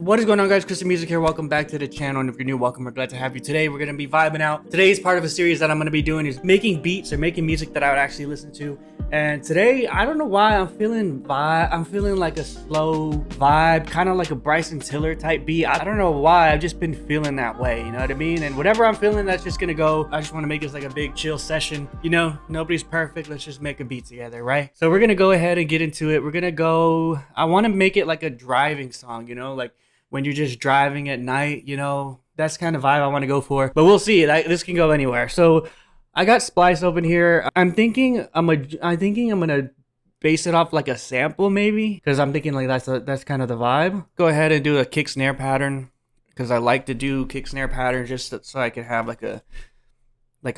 What is going on, guys? KrysticMusic here. Welcome back to the channel, and if you're new, welcome. We're glad to have you. Today we're going to be vibing out. Today's part of a series that I'm going to be doing is making beats or making music that I would actually listen to. And today, I don't know why, I'm feeling like a slow vibe, kind of like a Bryson Tiller type beat. I don't know why, I've just been feeling that way, you know what I mean? And whatever I'm feeling, that's just gonna go. I just want to make this like a big chill session. You know, nobody's perfect. Let's just make a beat together, right? So we're gonna go ahead and get into it. We're gonna go, I want to make it like a driving song, you know, like when you're just driving at night, you know, that's kind of vibe I want to go for. But we'll see. This can go anywhere. So I got Splice open here. I'm thinking I'm gonna base it off like a sample maybe, because I'm thinking like that's kind of the vibe. Go ahead and do a kick snare pattern, because I like to do kick snare patterns just so I can have like a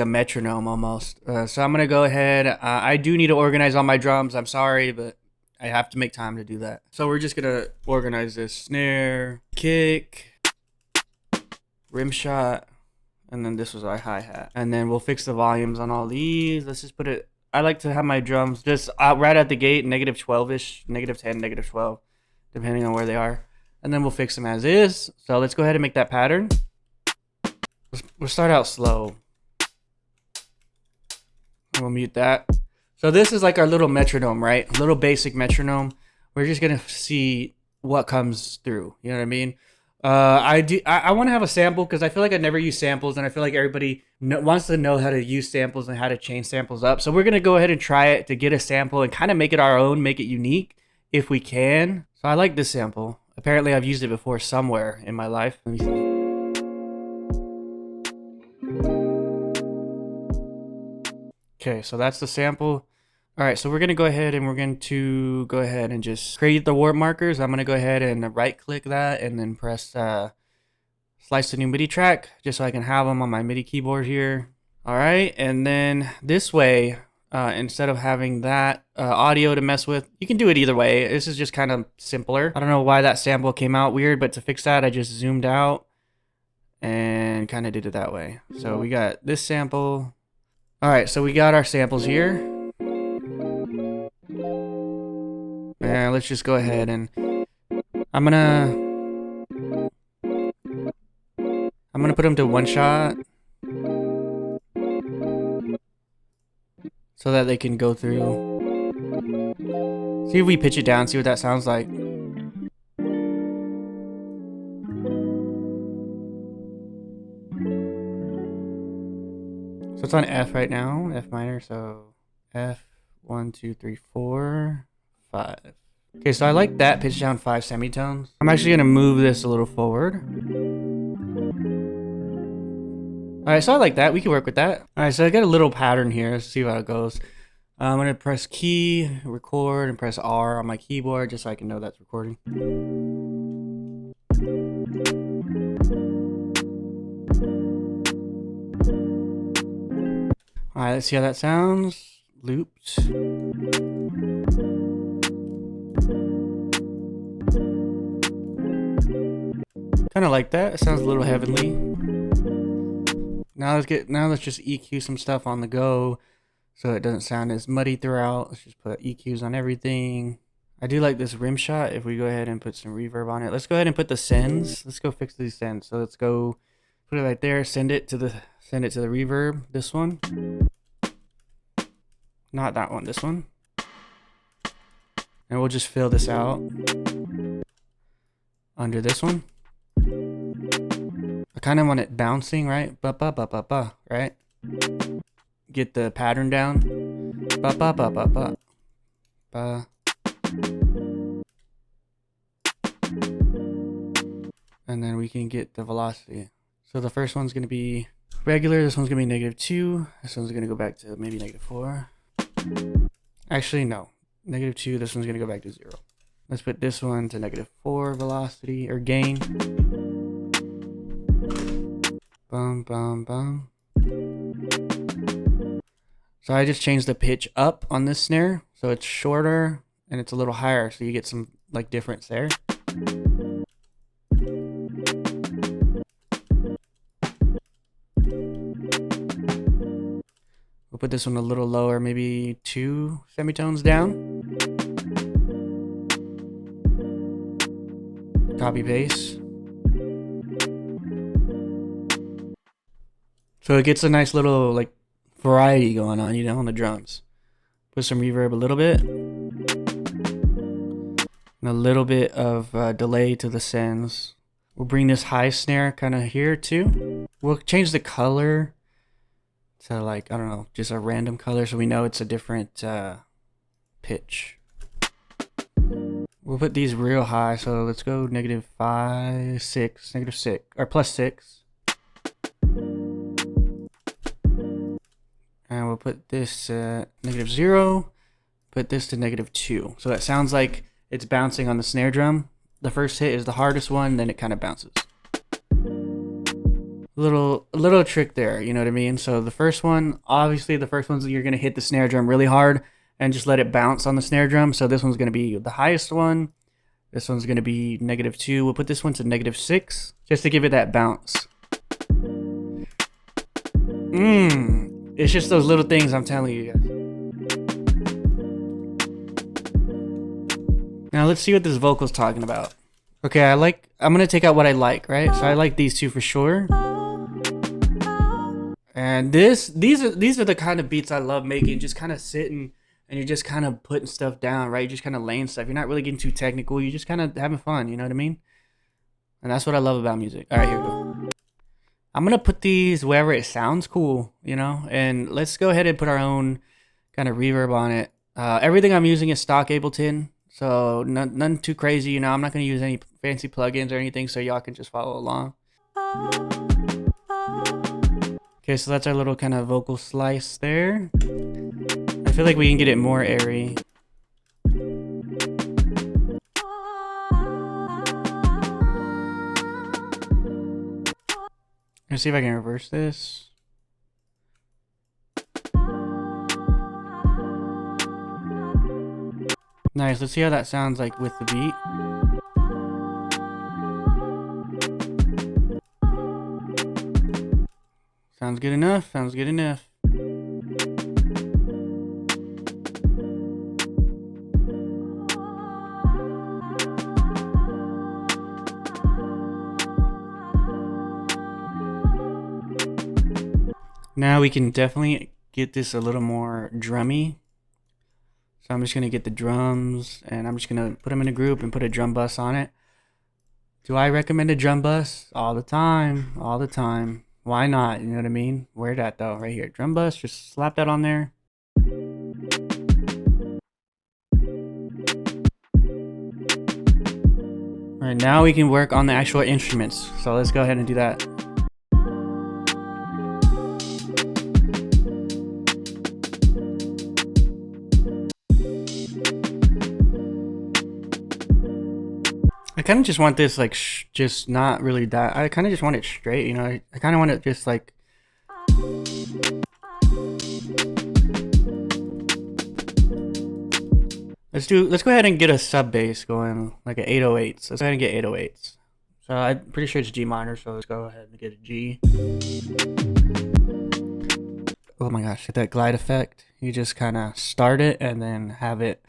metronome almost. So I'm gonna go ahead. I do need to organize all my drums. I'm sorry, but I have to make time to do that. So we're just gonna organize this: snare, kick, rim shot, and then this was our hi-hat. And then we'll fix the volumes on all these. Let's just put it, I like to have my drums just right at the gate, negative 12-ish, negative 10, negative 12, depending on where they are. And then we'll fix them as is. So let's go ahead and make that pattern. We'll start out slow. We'll mute that. So this is like our little metronome, right? A little basic metronome. We're just gonna see what comes through. You know what I mean? I want to have a sample because I feel like I never use samples, and I feel like everybody wants to know how to use samples and how to change samples up. So we're gonna go ahead and try it to get a sample and kind of make it our own, make it unique if we can. So I like this sample. Apparently I've used it before somewhere in my life. Let me see. Okay, so that's the sample. All right, so we're gonna go ahead and just create the warp markers. I'm gonna go ahead and right click that and then press slice the new MIDI track just so I can have them on my MIDI keyboard here. All right, and then this way, instead of having that audio to mess with, you can do it either way. This is just kind of simpler. I don't know why that sample came out weird, but to fix that, I just zoomed out and kind of did it that way. So we got this sample. All right, so we got our samples here. And let's just go ahead and I'm gonna put them to one shot so that they can go through. See if we pitch it down, see what that sounds like. So it's on F right now, F minor, so F, 1, 2, 3, 4, 5. Okay, so I like that pitch down 5 semitones. I'm actually gonna move this a little forward. All right, so I like that. We can work with that. All right, so I got a little pattern here. Let's see how it goes. I'm gonna press key, record, and press R on my keyboard just so I can know that's recording. All right, let's see how that sounds. Looped. Kind of like that. It sounds a little heavenly. Now let's just EQ some stuff on the go so it doesn't sound as muddy throughout. Let's just put EQs on everything. I do like this rim shot. If we go ahead and put some reverb on it, let's go ahead and put the sends. Let's go fix these sends. So let's go put it right there. Send it to the reverb. This one, not that one. This one, and we'll just fill this out under this one. I kind of want it bouncing, right? Ba ba ba ba ba, right? Get the pattern down. Ba ba ba ba ba ba. And then we can get the velocity. So the first one's gonna be regular. This one's gonna be -2. This one's gonna go back to maybe -4. Actually, no, -2. This one's gonna go back to 0. Let's put this one to -4 velocity or gain. Bum, bum, bum. So I just changed the pitch up on this snare, so it's shorter and it's a little higher, so you get some like difference there. We'll put this one a little lower, maybe 2 semitones down. copy paste. So it gets a nice little like variety going on, you know, on the drums. Put some reverb a little bit. And a little bit of delay to the sends. We'll bring this high snare kind of here too. We'll change the color to like, I don't know, just a random color so we know it's a different pitch. We'll put these real high, so let's go -5, 6, -6, or +6. And we'll put this -0, put this to -2. So that sounds like it's bouncing on the snare drum. The first hit is the hardest one, then it kind of bounces. A little trick there, you know what I mean? So the first one, obviously the first one's you're gonna hit the snare drum really hard and just let it bounce on the snare drum. So this one's gonna be the highest one. This one's gonna be -2. We'll put this one to -6 just to give it that bounce. It's just those little things I'm telling you guys. Now let's see what this vocal's talking about. Okay, I'm gonna take out what I like, right? So I like these two for sure. And these are the kind of beats I love making, just kind of sitting and you're just kind of putting stuff down, right? You're just kind of laying stuff. You're not really getting too technical. You're just kind of having fun, you know what I mean? And that's what I love about music. All right, here we go. I'm going to put these wherever it sounds cool, you know? And let's go ahead and put our own kind of reverb on it. Everything I'm using is stock Ableton, so none too crazy, you know? I'm not going to use any fancy plugins or anything, so y'all can just follow along. Okay, so that's our little kind of vocal slice there. I feel like we can get it more airy. Let's see if I can reverse this. Nice, let's see how that sounds like with the beat. Sounds good enough, sounds good enough. Now we can definitely get this a little more drummy. So I'm just going to get the drums and I'm just going to put them in a group and put a drum bus on it. Do I recommend a drum bus? All the time, all the time. Why not? You know what I mean? Where that though? Right here. Drum bus, just slap that on there. All right, now we can work on the actual instruments. So let's go ahead and do that. I kind of just want this like just not really that. I kind of just want it straight, you know. I kind of want it just like let's go ahead and get a sub bass going, like an 808s. Let's go ahead and get 808s. So I'm pretty sure it's G minor, so let's go ahead and get a G. Oh my gosh, get that glide effect. You just kind of start it and then have it.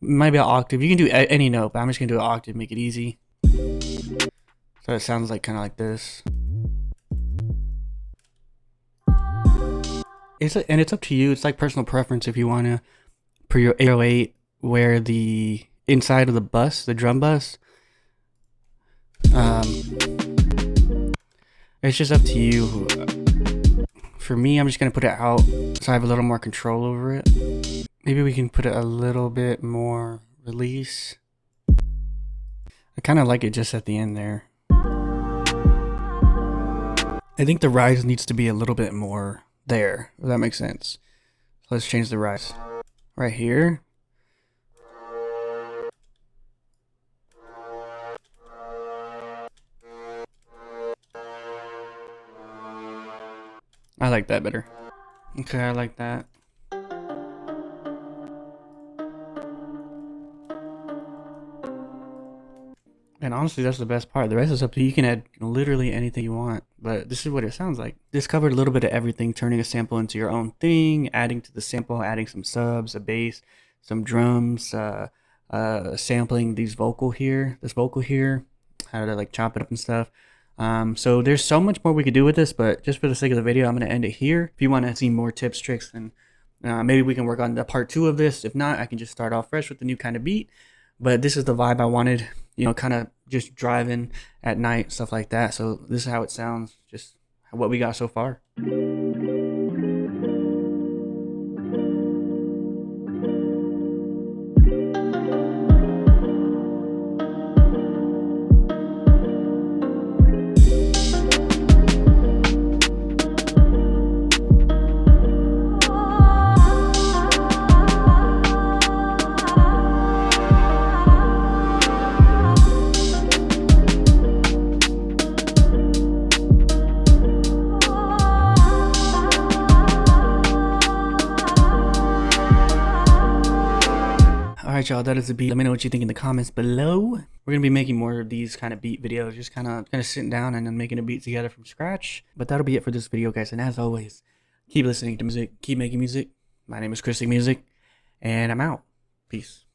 Might be an octave. You can do any note, but I'm just gonna do an octave, make it easy. So it sounds like kind of like this. It's up to you. It's like personal preference if you want to, for your 808, wear the inside of the bus, the drum bus. It's just up to you. For me, I'm just gonna put it out so I have a little more control over it. Maybe we can put it a little bit more release. I kind of like it just at the end there. I think the rise needs to be a little bit more there, if that makes sense. So let's change the rise. Right here. I like that better. Okay, I like that. And honestly, that's the best part. The rest is up to you. You can add literally anything you want, but this is what it sounds like. This covered a little bit of everything, turning a sample into your own thing, adding to the sample, adding some subs, a bass, some drums, sampling this vocal here, how to like chop it up and stuff. So there's so much more we could do with this, but just for the sake of the video, I'm going to end it here. If you want to see more tips, tricks, then maybe we can work on the part 2 of this. If not, I can just start off fresh with the new kind of beat. But this is the vibe I wanted, you know, kind of just driving at night, stuff like that. So this is how it sounds, just what we got so far. Alright y'all, that is the beat. Let me know what you think in the comments below. We're gonna be making more of these kind of beat videos, just kind of sitting down and then making a beat together from scratch. But that'll be it for this video, guys. And as always, keep listening to music, keep making music. My name is KrysticMusic, and I'm out. Peace.